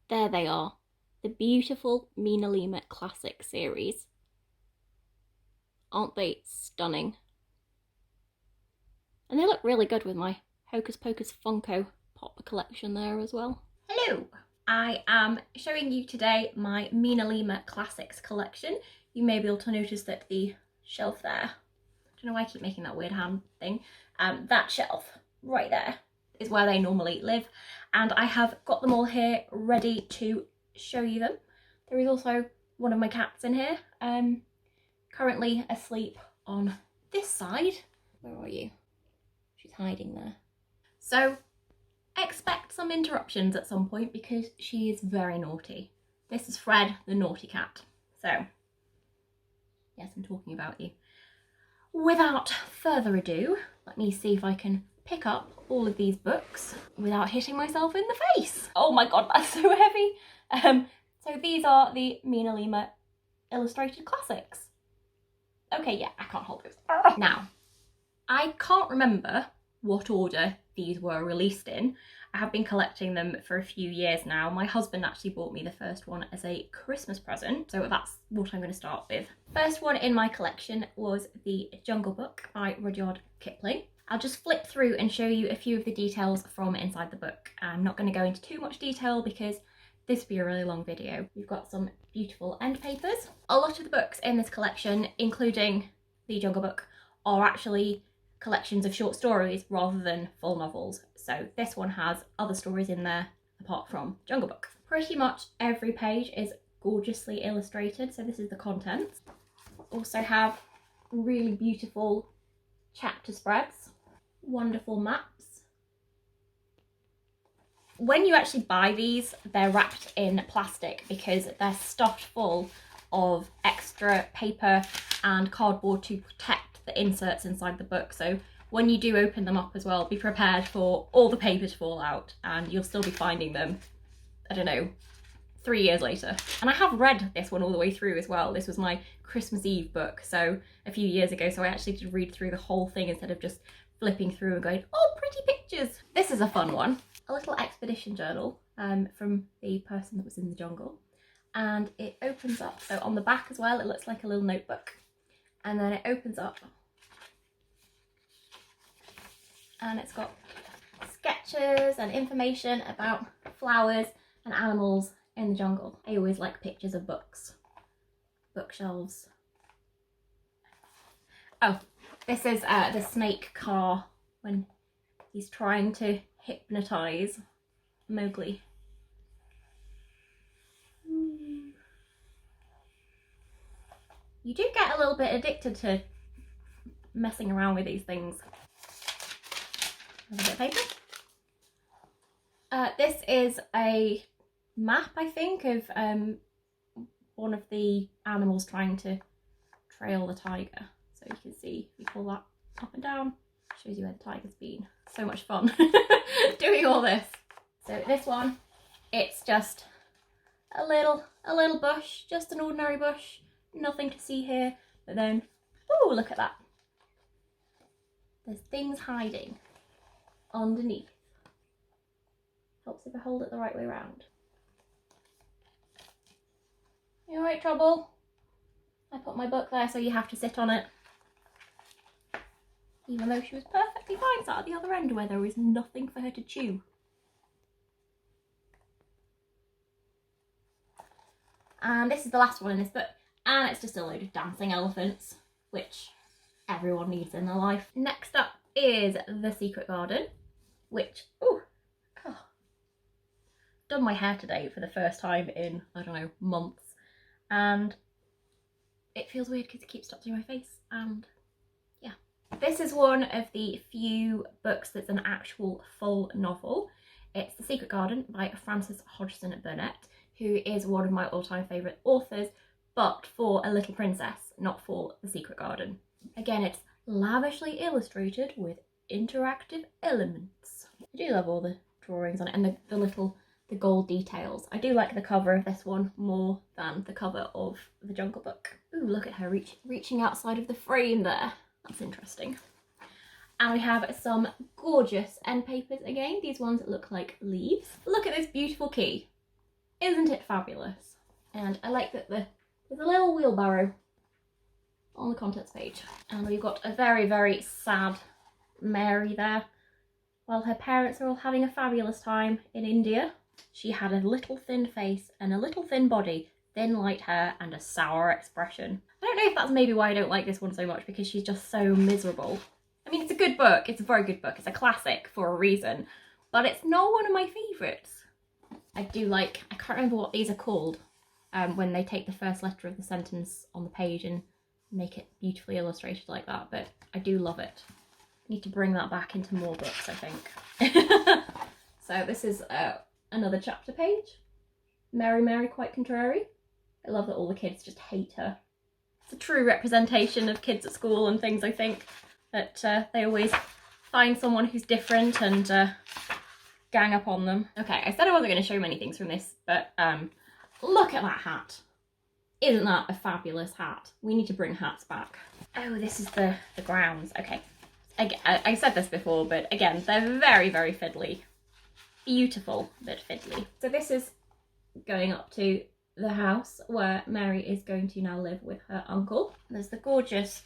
There they are, the beautiful MinaLima Classic series. Aren't they stunning? And they look really good with my Hocus Pocus Funko Pop collection there as well. Hello! I am showing you today my MinaLima Classics collection. You may be able to notice that the shelf there, I don't know why I keep making that weird hand thing, that shelf right there is where they normally live, and I have got them all here ready to show you them. There is also one of my cats in here, currently asleep on this side. Where are you? She's hiding there. So expect some interruptions at some point because she is very naughty. This is Fred, the naughty cat. So, yes, I'm talking about you. Without further ado, let me see if I can pick up all of these books without hitting myself in the face. Oh my god, that's so heavy. So these are the MinaLima Illustrated Classics. Okay, yeah, I can't hold those. Now, I can't remember what order these were released in. I have been collecting them for a few years now. My husband actually bought me the first one as a Christmas present, so that's what I'm going to start with. First one in my collection was The Jungle Book by Rudyard Kipling. I'll just flip through and show you a few of the details from inside the book. I'm not going to go into too much detail because this would be a really long video. We've got some beautiful end papers. A lot of the books in this collection, including The Jungle Book, are actually collections of short stories rather than full novels. So this one has other stories in there apart from Jungle Book. Pretty much every page is gorgeously illustrated. So this is the contents. Also have really beautiful chapter spreads, wonderful maps. When you actually buy these, they're wrapped in plastic because they're stuffed full of extra paper and cardboard to protect the inserts inside the book. So when you do open them up as well, be prepared for all the paper to fall out and you'll still be finding them, I don't know, 3 years later. And I have read this one all the way through as well. This was my Christmas Eve book, so a few years ago, so I actually did read through the whole thing instead of just flipping through and going, oh, pretty pictures. This is a fun one. A little expedition journal from the person that was in the jungle. And it opens up, so on the back as well, it looks like a little notebook. And then it opens up and it's got sketches and information about flowers and animals in the jungle. I always like pictures of books, bookshelves. Oh, this is the snake car when he's trying to hypnotise Mowgli. You do get a little bit addicted to messing around with these things. A bit of paper. This is a map, I think, of one of the animals trying to trail the tiger. So you can see, if you pull that up and down, shows you where the tiger's been. So much fun doing all this. So this one, it's just a little bush, just an ordinary bush. Nothing to see here, but then, oh, look at that. There's things hiding underneath. Helps if I hold it the right way around. You alright, Trouble? I put my book there so you have to sit on it. Even though she was perfectly fine sat at the other end where there was nothing for her to chew. And this is the last one in this book. And it's just a load of dancing elephants, which everyone needs in their life. Next up is The Secret Garden, which, oh, done my hair today for the first time in, I don't know, months. And it feels weird because it keeps touching my face, and yeah. This is one of the few books that's an actual full novel. It's The Secret Garden by Frances Hodgson Burnett, who is one of my all-time favourite authors, but for A Little Princess, not for The Secret Garden. Again, it's lavishly illustrated with interactive elements. I do love all the drawings on it and the gold details. I do like the cover of this one more than the cover of The Jungle Book. Ooh, look at her reaching outside of the frame there. That's interesting. And we have some gorgeous end papers again. These ones look like leaves. Look at this beautiful key. Isn't it fabulous? And I like that there's a little wheelbarrow on the contents page. And we've got a very, very sad Mary there. While her parents are all having a fabulous time in India, she had a little thin face and a little thin body, thin light hair and a sour expression. I don't know if that's maybe why I don't like this one so much, because she's just so miserable. I mean, it's a good book, it's a very good book, it's a classic for a reason, but it's not one of my favourites. I do like, I can't remember what these are called, when they take the first letter of the sentence on the page and make it beautifully illustrated like that, but I do love it. I need to bring that back into more books, I think. So this is another chapter page. Mary, Mary, quite contrary. I love that all the kids just hate her. It's a true representation of kids at school and things, I think, that they always find someone who's different and gang up on them. Okay, I said I wasn't going to show many things from this, but look at that hat. Isn't that a fabulous hat? We need to bring hats back. Oh, this is the grounds. Okay. I said this before, but again, they're very, very fiddly. Beautiful, but fiddly. So this is going up to the house where Mary is going to now live with her uncle. There's the gorgeous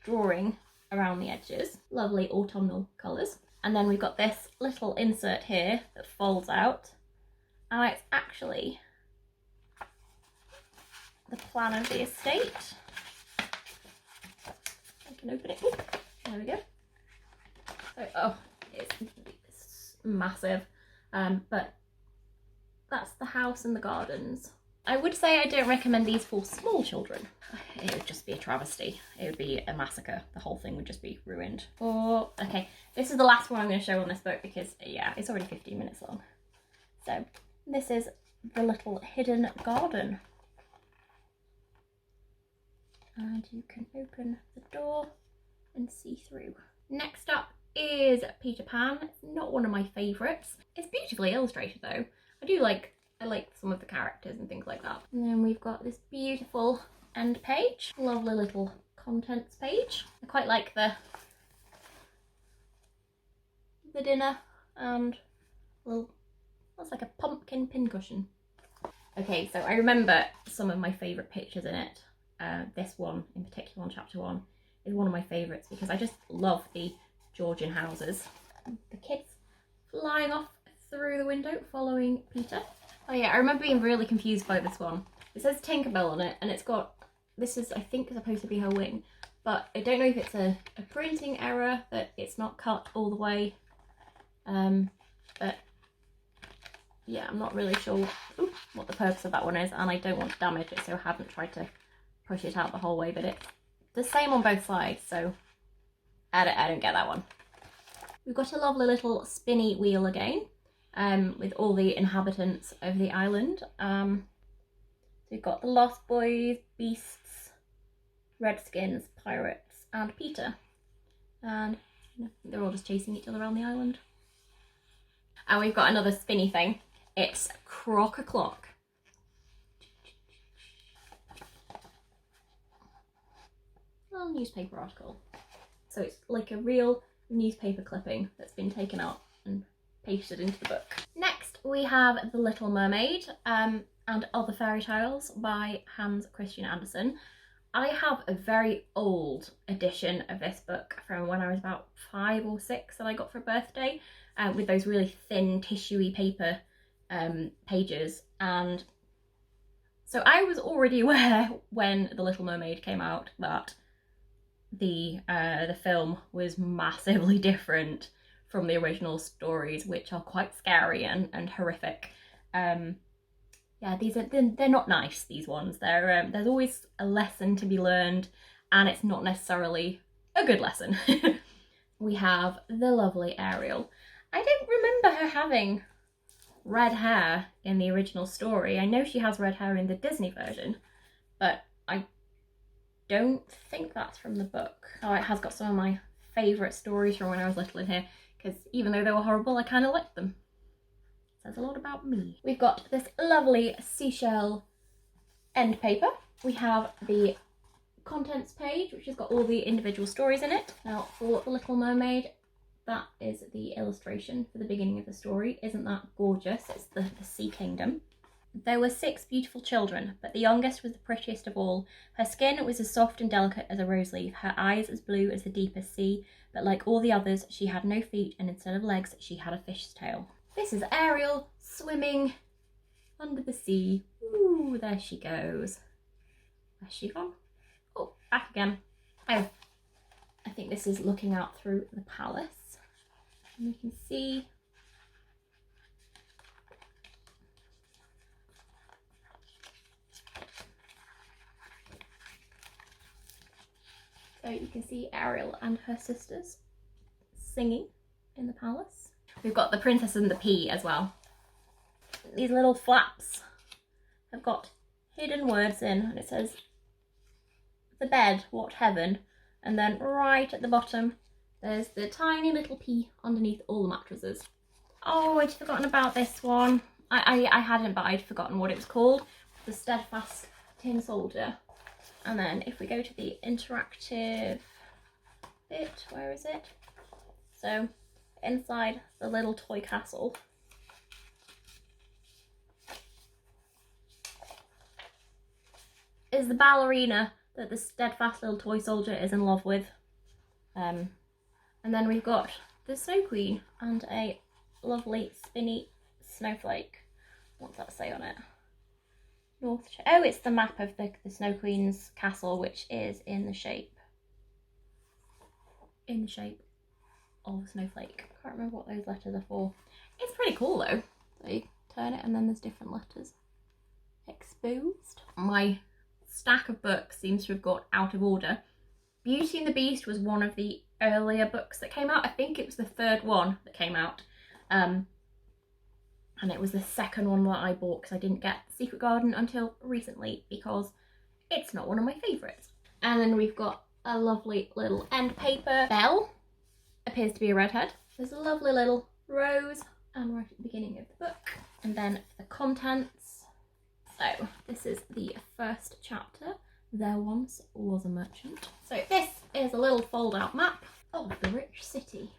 drawing around the edges. Lovely autumnal colours. And then we've got this little insert here that folds out. And it's actually the plan of the estate. I can open it. There we go. So, oh, it's massive. But that's the house and the gardens. I would say I don't recommend these for small children. It would just be a travesty. It would be a massacre. The whole thing would just be ruined. Oh, okay. This is the last one I'm going to show on this book because, yeah, it's already 15 minutes long. So, this is the little hidden garden. And you can open the door and see through. Next up is Peter Pan. It's not one of my favourites. It's beautifully illustrated though. I like some of the characters and things like that. And then we've got this beautiful end page. Lovely little contents page. I quite like the dinner and that's like a pumpkin pincushion. Okay, so I remember some of my favourite pictures in it. This one in particular on chapter 1 is one of my favourites because I just love the Georgian houses. The kids flying off through the window following Peter. Oh yeah, I remember being really confused by this one. It says Tinkerbell on it and it's got, this is I think supposed to be her wing, but I don't know if it's a printing error that it's not cut all the way. But yeah, I'm not really sure what the purpose of that one is, and I don't want to damage it, so I haven't tried to push it out the whole way, but it's the same on both sides, so I don't get that one. We've got a lovely little spinny wheel again, with all the inhabitants of the island. So we've got the Lost Boys, Beasts, Redskins, Pirates, and Peter. And they're all just chasing each other around the island. And we've got another spinny thing. It's Crock-a-Clock. Little newspaper article. So it's like a real newspaper clipping that's been taken out and pasted into the book. Next we have The Little Mermaid and Other Fairy Tales by Hans Christian Andersen. I have a very old edition of this book from when I was about 5 or 6 that I got for a birthday, with those really thin tissuey paper pages, and so I was already aware when The Little Mermaid came out that the film was massively different from the original stories, which are quite scary and horrific. Yeah, they're not nice, these ones. There's always a lesson to be learned, and it's not necessarily a good lesson. We have the lovely Ariel. I don't remember her having red hair in the original story. I know she has red hair in the Disney version, but I don't think that's from the book. Oh, it has got some of my favourite stories from when I was little in here, because even though they were horrible, I kind of liked them. Says a lot about me. We've got this lovely seashell end paper. We have the contents page, which has got all the individual stories in it. Now, for The Little Mermaid, that is the illustration for the beginning of the story. Isn't that gorgeous? It's the Sea Kingdom. There were 6 beautiful children, but the youngest was the prettiest of all. Her skin was as soft and delicate as a rose leaf, her eyes as blue as the deepest sea, but like all the others, she had no feet, and instead of legs, she had a fish's tail. This is Ariel swimming under the sea. Ooh, there she goes. Where's she gone? Oh, back again. Oh, I think this is looking out through the palace. And you can see Ariel and her sisters singing in the palace. We've got the Princess and the Pea as well. These little flaps have got hidden words in, and it says, "The bed, what heaven," and then right at the bottom there's the tiny little pea underneath all the mattresses. Oh, I'd forgotten about this one. I hadn't, but I'd forgotten what it was called. The Steadfast Tin Soldier. And then if we go to the interactive bit, where is it? So inside the little toy castle, is the ballerina that the steadfast little toy soldier is in love with. And then we've got the Snow Queen and a lovely spinny snowflake. What's that say on it? Oh, it's the map of the Snow Queen's castle, which is in the shape of a snowflake. I can't remember what those letters are for. It's pretty cool though. So you turn it and then there's different letters exposed. My stack of books seems to have got out of order. Beauty and the Beast was one of the earlier books that came out. I think it was the 3rd one that came out. And it was the 2nd one that I bought because I didn't get Secret Garden until recently because it's not one of my favourites. And then we've got a lovely little end paper. Belle appears to be a redhead. There's a lovely little rose and right at the beginning of the book. And then the contents. So this is the 1st chapter. There once was a merchant. So this is a little fold out map of the rich city.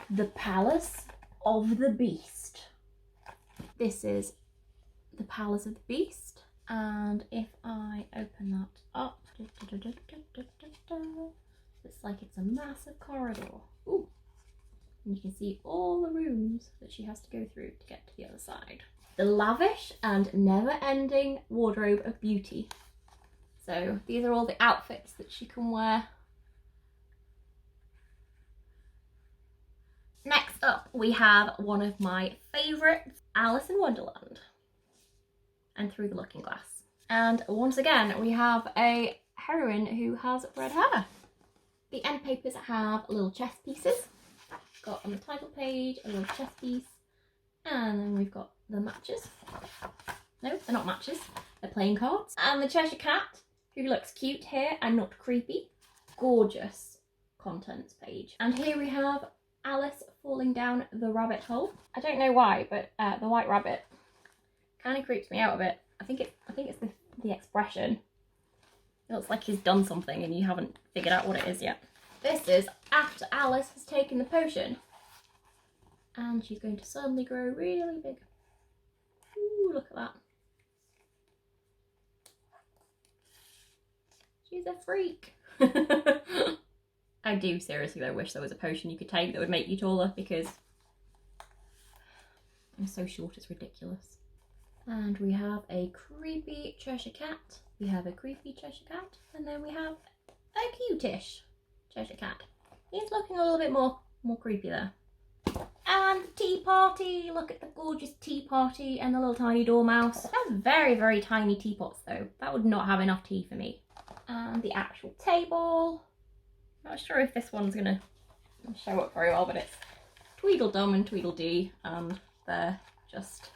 The Palace of the Beast. This is the Palace of the Beast, and if I open that up, it's like it's a massive corridor. Ooh. And you can see all the rooms that she has to go through to get to the other side. The lavish and never-ending wardrobe of beauty. So these are all the outfits that she can wear. Next up, we have one of my favourites, Alice in Wonderland and Through the Looking Glass. And once again, we have a heroine who has red hair. The end papers have little chess pieces. Got on the title page a little chess piece, and then we've got the matches. No, they're not matches, they're playing cards. And the Cheshire Cat, who looks cute here and not creepy. Gorgeous contents page. And here we have Alice falling down the rabbit hole. I don't know why, but the white rabbit kind of creeps me out a bit. I think it's the expression. It looks like he's done something and you haven't figured out what it is yet. This is after Alice has taken the potion, and she's going to suddenly grow really big. Ooh, look at that. She's a freak. I do seriously though wish there was a potion you could take that would make you taller, because I'm so short it's ridiculous. And we have a creepy Cheshire Cat. We have a creepy Cheshire Cat, and then we have a cute-ish Cheshire Cat. He's looking a little bit more creepy there. And tea party. Look at the gorgeous tea party and the little tiny dormouse. That's very, very tiny teapots though. That would not have enough tea for me. And the actual table. Not sure if this one's gonna show up very well, but it's Tweedledum and Tweedledee, and they're just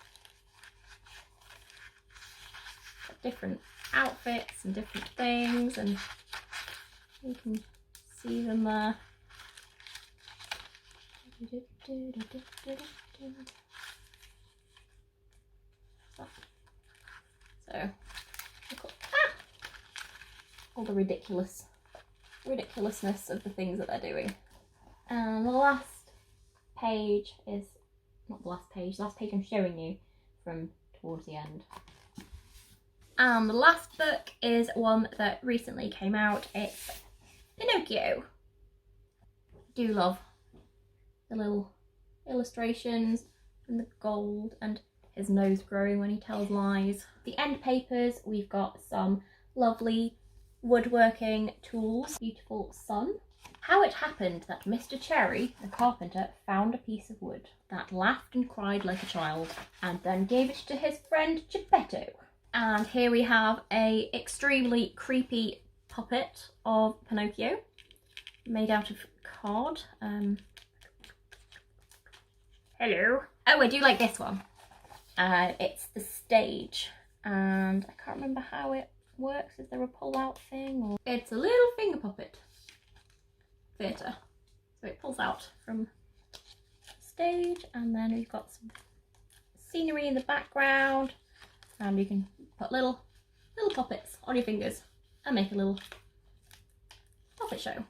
different outfits and different things, and you can see them there. So, all the ridiculousness of the things that they're doing. And the last page is, not the last page I'm showing you from towards the end. And the last book is one that recently came out. It's Pinocchio. I do love the little illustrations and the gold and his nose growing when he tells lies. The end papers, we've got some lovely woodworking tools, beautiful sun. How it happened that Mr. Cherry, the carpenter, found a piece of wood that laughed and cried like a child and then gave it to his friend Geppetto. And here we have a extremely creepy puppet of Pinocchio made out of card. Hello. Oh, I do like this one. It's the stage, and I can't remember how it works. Is there a pull-out thing? Or it's a little finger puppet theatre. So it pulls out from the stage, and then we've got some scenery in the background, and you can put little puppets on your fingers and make a little puppet show,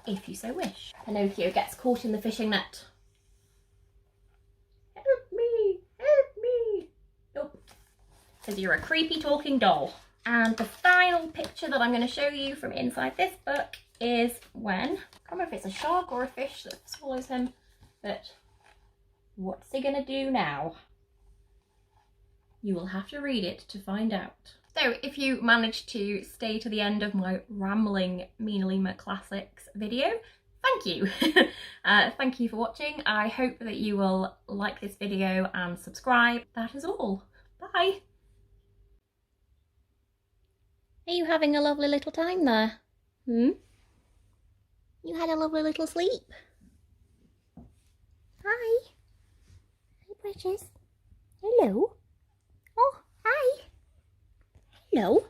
if you so wish. Pinocchio gets caught in the fishing net. Because you're a creepy talking doll. And the final picture that I'm going to show you from inside this book is when, I can't remember if it's a shark or a fish that swallows him, but what's he going to do now? You will have to read it to find out. So if you managed to stay to the end of my rambling MinaLima Classics video, thank you. Thank you for watching. I hope that you will like this video and subscribe. That is all. Bye. Are you having a lovely little time there? You had a lovely little sleep? Hi. Hi, precious. Hello. Oh, hi. Hello.